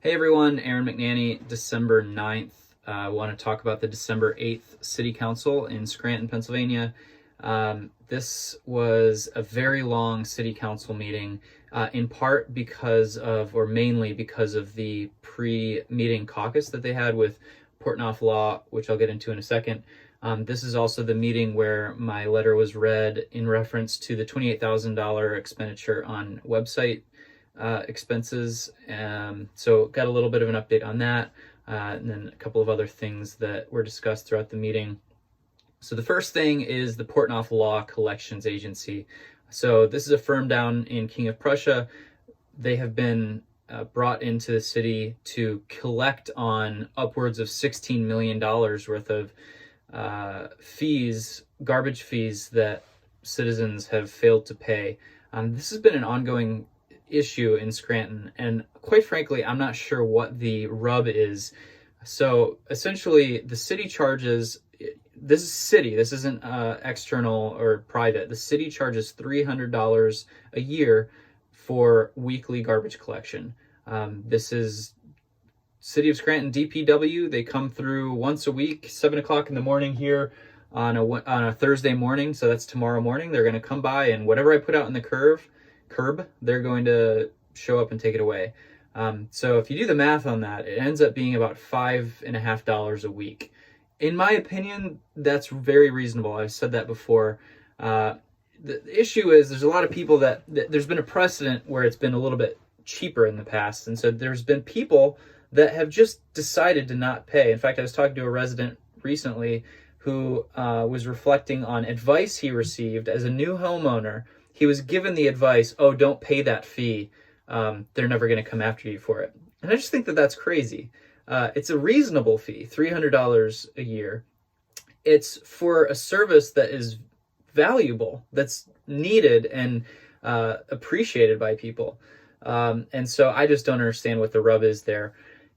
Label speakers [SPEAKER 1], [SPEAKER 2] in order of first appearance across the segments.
[SPEAKER 1] Hey everyone, Aaron McNanny, December 9th. I want to talk about the December 8th City Council in Scranton, Pennsylvania. This was a very long City Council meeting, in part because of, or mainly because of the pre-meeting caucus that they had with Portnoy Law, which I'll get into in a second. This is also the meeting where my letter was read in reference to the $28,000 expenditure on website expenses. So got a little bit of an update on that, and then a couple of other things that were discussed throughout the meeting. So the first thing is the Portnoy Law Collections Agency. So this is a firm down in King of Prussia. They have been brought into the city to collect on upwards of $16 million worth of fees, garbage fees that citizens have failed to pay. This has been an ongoing issue in Scranton, and quite frankly, I'm not sure what the rub is. So essentially, the city charges, this is city, this isn't external or private. The city charges $300 a year for weekly garbage collection. This is City of Scranton DPW. They come through once a week, 7 o'clock in the morning here on a Thursday morning. So that's tomorrow morning. They're going to come by, and whatever I put out in the curb, they're going to show up and take it away. So if you do the math on that, it ends up being about $5.50 a week. In my opinion, that's very reasonable. I've said that before. The issue is there's a lot of people that there's been a precedent where it's been a little bit cheaper in the past. And so there's been people that have just decided to not pay. In fact, I was talking to a resident recently who was reflecting on advice he received as a new homeowner. He was given the advice, oh, don't pay that fee. They're never going to come after you for it. And I just think that that's crazy. It's a reasonable fee, $300 a year. It's for a service that is valuable, that's needed and appreciated by people. And so I just don't understand what the rub is there.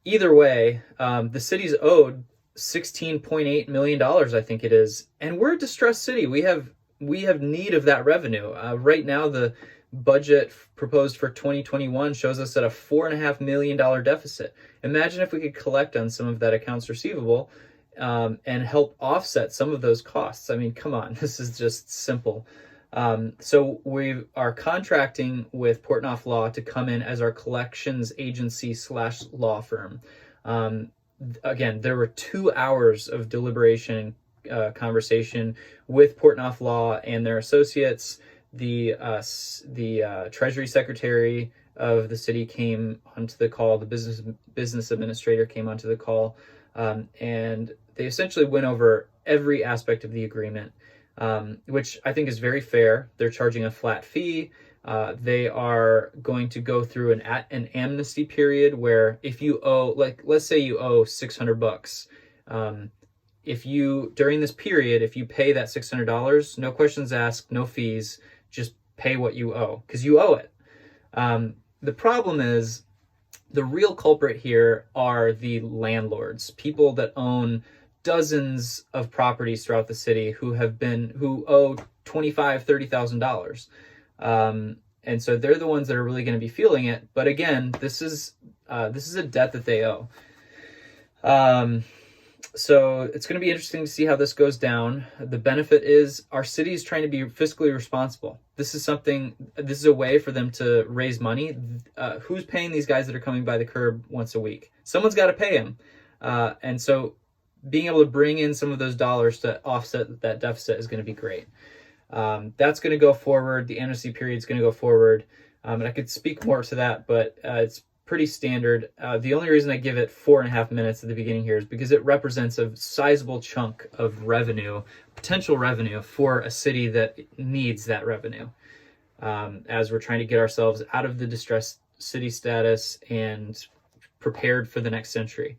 [SPEAKER 1] Either way, the city's owed $16.8 million, I think it is. And we're a distressed city. We have need of that revenue. Right now, the budget proposed for 2021 shows us at a $4.5 million deficit. Imagine if we could collect on some of that accounts receivable and help offset some of those costs. I mean, come on, this is just simple. So we are contracting with Portnoy Law to come in as our collections agency / law firm. Again, there were 2 hours of deliberation, conversation with Portnoy Law and their associates. The Treasury Secretary of the city came onto the call. The business administrator came onto the call, and they essentially went over every aspect of the agreement, which I think is very fair. They're charging a flat fee. They are going to go through an amnesty period where if you owe, like, let's say you owe $600, during this period, if you pay that $600, no questions asked, no fees, just pay what you owe, because you owe it. The problem is, the real culprit here are the landlords, people that own dozens of properties throughout the city who owe $25,000, $30,000. And so they're the ones that are really going to be feeling it. But again, this is a debt that they owe. So it's going to be interesting to see how this goes down. The benefit is our city is trying to be fiscally responsible. This is a way for them to raise money. Who's paying these guys that are coming by the curb once a week? Someone's got to pay them. And so being able to bring in some of those dollars to offset that deficit is going to be great. That's going to go forward. The amnesty period is going to go forward. And I could speak more to that, but it's pretty standard. The only reason I give it 4.5 minutes at the beginning here is because it represents a sizable chunk of revenue, potential revenue for a city that needs that revenue, as we're trying to get ourselves out of the distressed city status and prepared for the next century.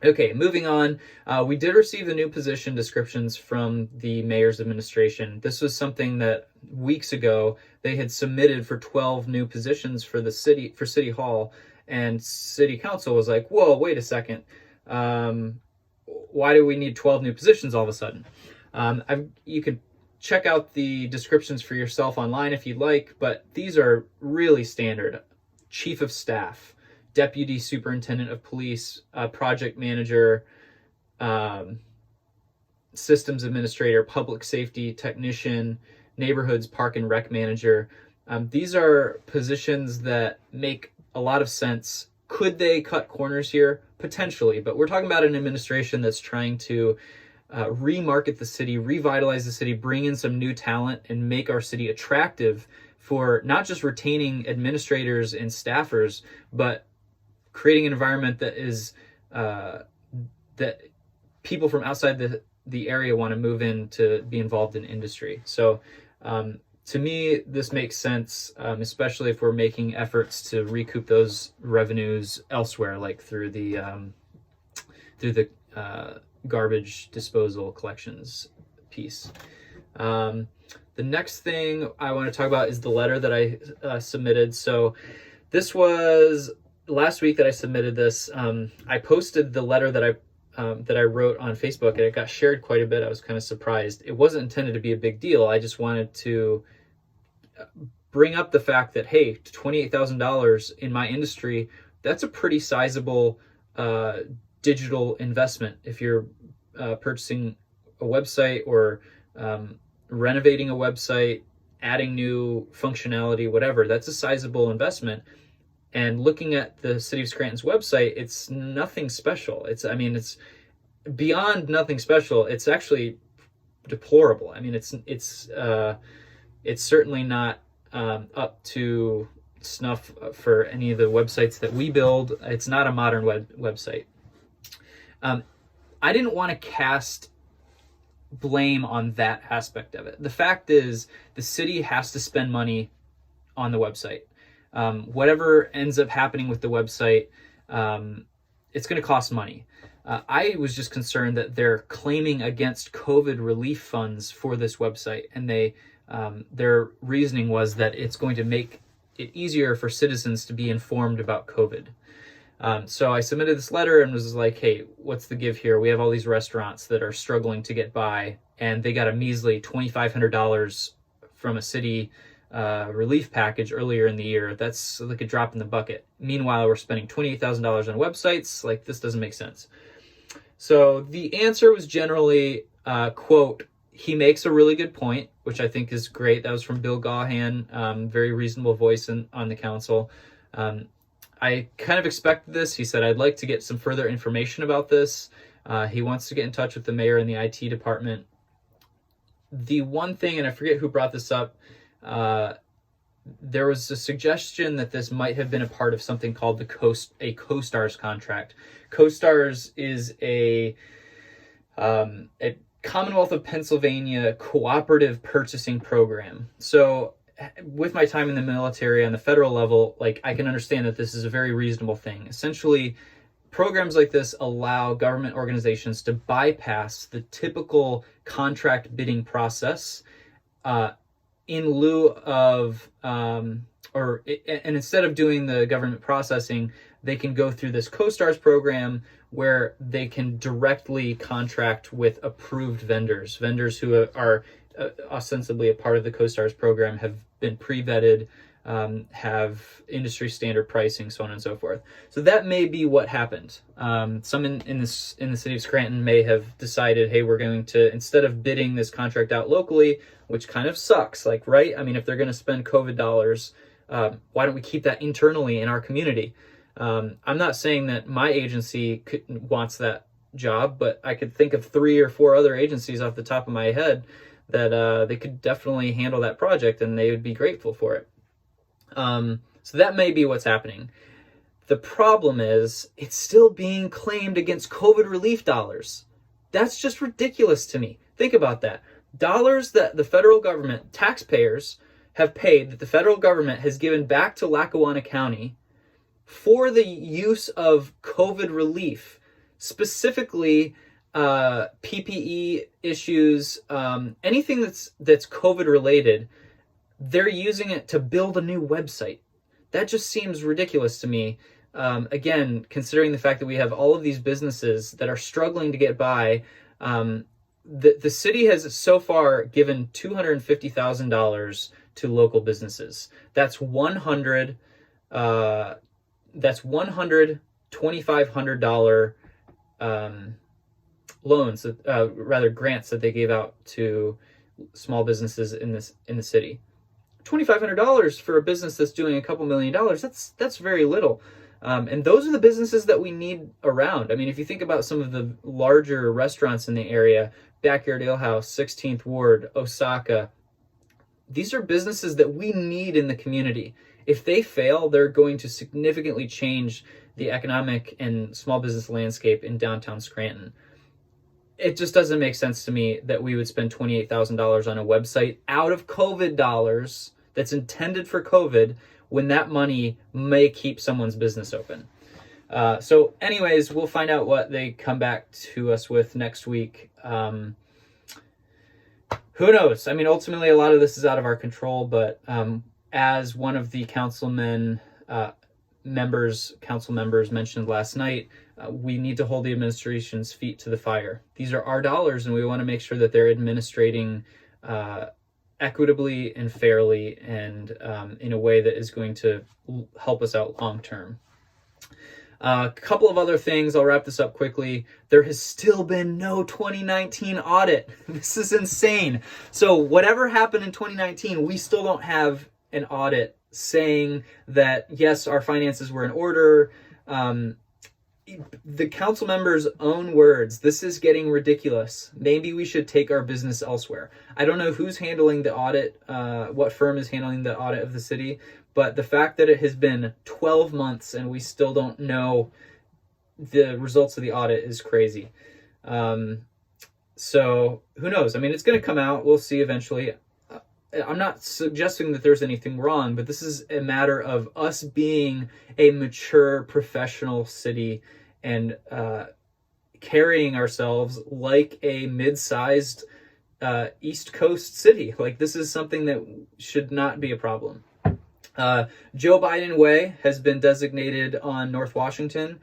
[SPEAKER 1] Okay, moving on. We did receive the new position descriptions from the mayor's administration. This was something that weeks ago they had submitted for 12 new positions for the city, for City Hall, and City Council was like, whoa, wait a second. Why do we need 12 new positions all of a sudden? You could check out the descriptions for yourself online if you'd like, but these are really standard. Chief of Staff, deputy superintendent of police, project manager, systems administrator, public safety technician, neighborhoods park and rec manager. These are positions that make a lot of sense. Could they cut corners here? Potentially, but we're talking about an administration that's trying to remarket the city, revitalize the city, bring in some new talent, and make our city attractive for not just retaining administrators and staffers, but creating an environment that is that people from outside the area want to move in to be involved in industry. So to me, this makes sense, especially if we're making efforts to recoup those revenues elsewhere, like through the garbage disposal collections piece. The next thing I want to talk about is the letter that I submitted. So this was last week that I submitted this. I posted the letter that I wrote on Facebook, and it got shared quite a bit. I was kind of surprised. It wasn't intended to be a big deal. I just wanted to bring up the fact that, hey, $28,000 in my industry, that's a pretty sizable digital investment. If you're purchasing a website or renovating a website, adding new functionality, whatever, that's a sizable investment. And looking at the City of Scranton's website, it's nothing special. It's beyond nothing special. It's actually deplorable. I mean, it's certainly not up to snuff for any of the websites that we build. It's not a modern website. I didn't want to cast blame on that aspect of it. The fact is, the city has to spend money on the website. Whatever ends up happening with the website, it's going to cost money. I was just concerned that they're claiming against COVID relief funds for this website, and their reasoning was that it's going to make it easier for citizens to be informed about COVID. So I submitted this letter and was like, hey, what's the give here? We have all these restaurants that are struggling to get by, and they got a measly $2,500 from a city relief package earlier in the year. That's like a drop in the bucket. Meanwhile, we're spending $28,000 on websites. Like, this doesn't make sense. So the answer was generally, quote, he makes a really good point, which I think is great. That was from Bill Gahan, very reasonable voice on the council. I kind of expected this. He said, I'd like to get some further information about this. He wants to get in touch with the mayor and the IT department. The one thing, and I forget who brought this up, there was a suggestion that this might have been a part of something called a CoStars contract. CoStars is a Commonwealth of Pennsylvania cooperative purchasing program. So with my time in the military on the federal level, like, I can understand that this is a very reasonable thing. Essentially, programs like this allow government organizations to bypass the typical contract bidding process in lieu of, and instead of doing the government processing, they can go through this CoStars program where they can directly contract with approved vendors who are ostensibly a part of the CoStars program, have been pre-vetted, have industry standard pricing, so on and so forth. So that may be what happened. Some in the city of Scranton may have decided, hey, we're going to, instead of bidding this contract out locally, which kind of sucks, like, right? I mean, if they're going to spend COVID dollars, why don't we keep that internally in our community? I'm not saying that my agency wants that job, but I could think of 3 or 4 other agencies off the top of my head that they could definitely handle that project, and they would be grateful for it. So that may be what's happening. The problem is, it's still being claimed against COVID relief dollars. That's just ridiculous to me. Think about that. Dollars that the federal government, taxpayers, have paid, that the federal government has given back to Lackawanna County for the use of COVID relief, specifically PPE issues, anything that's COVID related. They're using it to build a new website. That just seems ridiculous to me. Again, considering the fact that we have all of these businesses that are struggling to get by, the city has so far given $250,000 to local businesses. That's 100 that's $100, $2,500 loans, rather grants that they gave out to small businesses in the city. $2,500 for a business that's doing a couple $1,000,000, that's very little. And those are the businesses that we need around. I mean, if you think about some of the larger restaurants in the area, Backyard Ale House, 16th Ward, Osaka, these are businesses that we need in the community. If they fail, they're going to significantly change the economic and small business landscape in downtown Scranton. It just doesn't make sense to me that we would spend $28,000 on a website out of COVID dollars that's intended for COVID when that money may keep someone's business open. So anyways, we'll find out what they come back to us with next week. Who knows? I mean, ultimately, a lot of this is out of our control, but as one of the council members mentioned last night, we need to hold the administration's feet to the fire. These are our dollars, and we want to make sure that they're administrating equitably and fairly, and in a way that is going to help us out long term. A couple of other things, I'll wrap this up quickly. There has still been no 2019 audit. This is insane. So whatever happened in 2019, we still don't have an audit saying that, yes, our finances were in order. The council members' own words, this is getting ridiculous. Maybe we should take our business elsewhere. I don't know who's handling the audit, what firm is handling the audit of the city, but the fact that it has been 12 months and we still don't know the results of the audit is crazy. So who knows? I mean, it's going to come out. We'll see eventually. I'm not suggesting that there's anything wrong, but this is a matter of us being a mature professional city and carrying ourselves like a mid-sized East Coast city. Like, this is something that should not be a problem. Joe Biden Way has been designated on North Washington.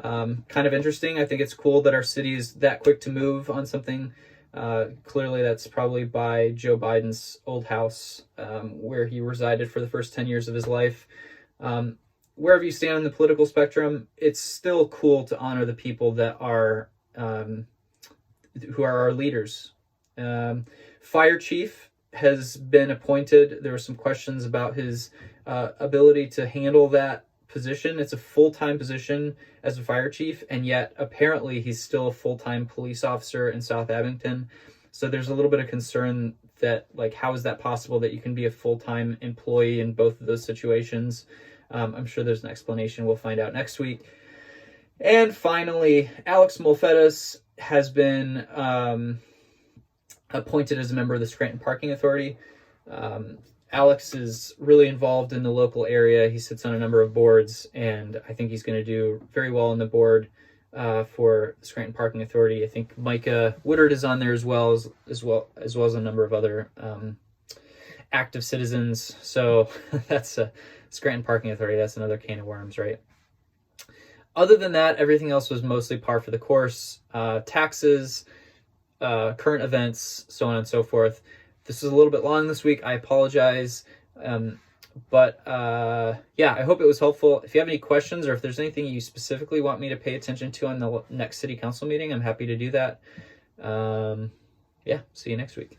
[SPEAKER 1] Kind of interesting. I think it's cool that our city is that quick to move on something. Clearly that's probably by Joe Biden's old house, where he resided for the first 10 years of his life. Wherever you stand on the political spectrum, it's still cool to honor the people that are, who are our leaders. Fire chief has been appointed. There were some questions about his ability to handle that position. It's a full-time position as a fire chief, and yet apparently he's still a full-time police officer in South Abington. So there's a little bit of concern that, like, how is that possible that you can be a full-time employee in both of those situations? I'm sure there's an explanation. We'll find out next week. And finally, Alex Molfetas has been appointed as a member of the Scranton Parking Authority. Alex is really involved in the local area. He sits on a number of boards, and I think he's going to do very well on the board for the Scranton Parking Authority. I think Micah Woodard is on there as well as a number of other active citizens. So that's a Scranton Parking Authority. That's another can of worms, right? Other than that, everything else was mostly par for the course. Taxes, current events, so on and so forth. This is a little bit long this week. I apologize. But I hope it was helpful. If you have any questions, or if there's anything you specifically want me to pay attention to on the next city council meeting, I'm happy to do that. See you next week.